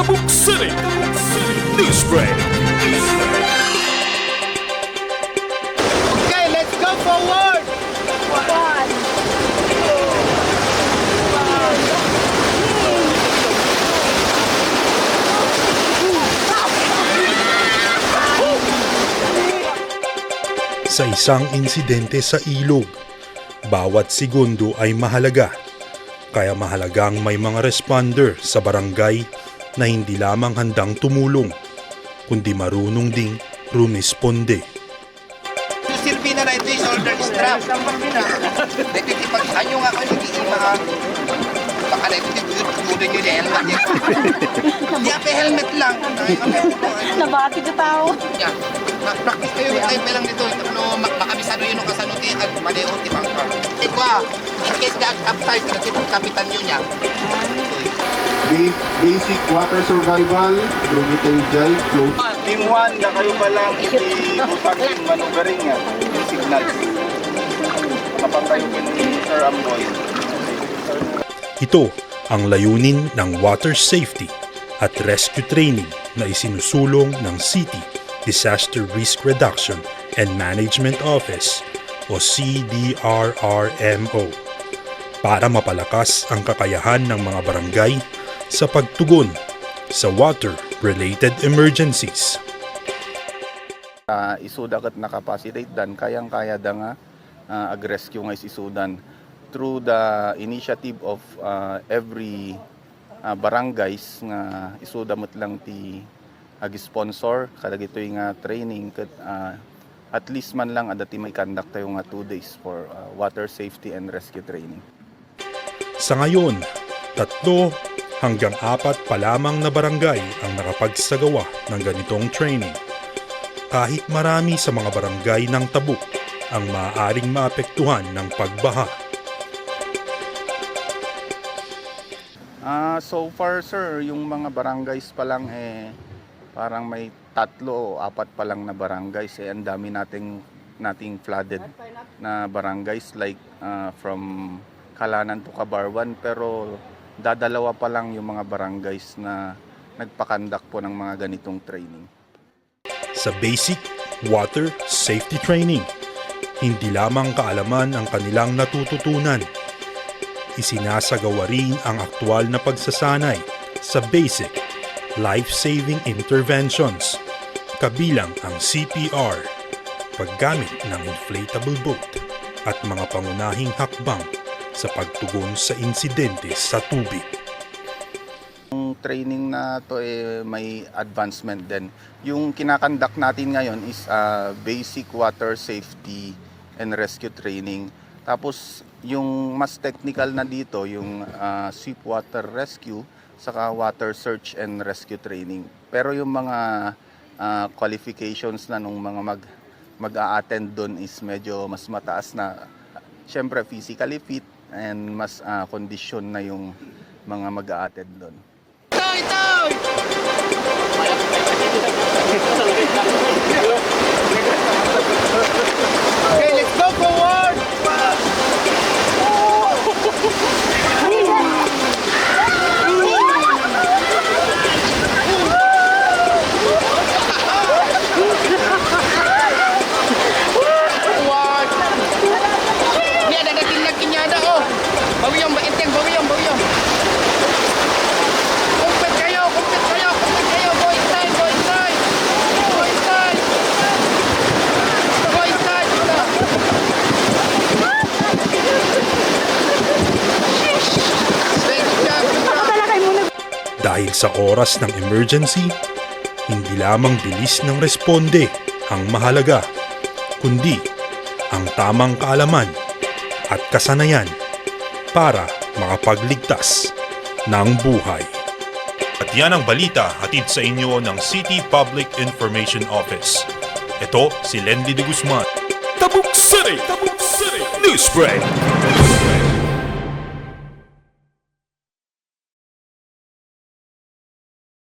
Tabuk City News Break. Okay, let's go forward! One. Sa isang insidente sa ilog, bawat segundo ay mahalaga. Kaya mahalagang may mga responder sa barangay na hindi lamang handang tumulong, kundi marunong ding rumisponde. Yung silbi na ito yung shoulder strap. Nagtitipag-anyo nga kayo, nag-iima ka. Baka na ito tutulin nyo yung helmet. Hindi pa helmet lang. Nabati ka tao. Practice kayo yung type lang nito. Makabisado yun ang kasanuti at maliho tipang ka. Ikwa, in case that upside, kasi kapitan nyo niya. Basic water survival, Brunitay Jai, float. Team 1 na kayo pa lang ibutang yung manugaring nga, yung signals. Kapag kayo ni Sir Amboy. Ito ang layunin ng water safety at rescue training na isinusulong ng City Disaster Risk Reduction and Management Office o CDRRMO para mapalakas ang kakayahan ng mga barangay sa pagtugon sa water-related emergencies. Isuda kat na capacity dan kayang-kaya da nga ag-rescue nga isudan through the initiative of every barangays nga isuda met lang ti ag-sponsor kada gitoy nga training kat at least man lang adati may conduct tayo nga 2 days for water safety and rescue training. Sa ngayon, 3 hanggang 4 pa lamang na barangay ang nakapagsagawa ng ganitong training. Kahit marami sa mga barangay ng Tabuk ang maaaring maapektuhan ng pagbaha. So far sir, yung mga barangays pa lang parang may 3 o 4 pa lang na barangays ang dami nating flooded na barangays like from Kalanan to Cabarwan, pero dadalawa pa lang yung mga barangays na nagpakandak po ng mga ganitong training. Sa basic water safety training, hindi lamang kaalaman ang kanilang natututunan. Isinasagawa rin ang aktwal na pagsasanay sa basic life-saving interventions, kabilang ang CPR, paggamit ng inflatable boat, at mga pangunahing hakbang sa pagtugon sa insidente sa tubig. Yung training na to may advancement din. Yung kinakandak natin ngayon is basic water safety and rescue training. Tapos yung mas technical na dito, yung sweep water rescue saka water search and rescue training. Pero yung mga qualifications na nung mga mag-a-attend doon is medyo mas mataas na. Siyempre physically fit and mas kondisyon na yung mga mag-a-attend doon. Itoy! Okay, let's go forward! Ini ada tindak kinyada oh. Bawiyong bainteng, bawiyong. Kumpit kayo, go inside. Go inside. Dahil sa oras ng emergency, hindi lamang bilis ng responde ang mahalaga, kundi ang tamang kaalaman at kasanayan para makapagligtas ng buhay. At yan ang balita hatid sa inyo ng City Public Information Office. Ito si Lendy de Guzman. Tabuk City News Break.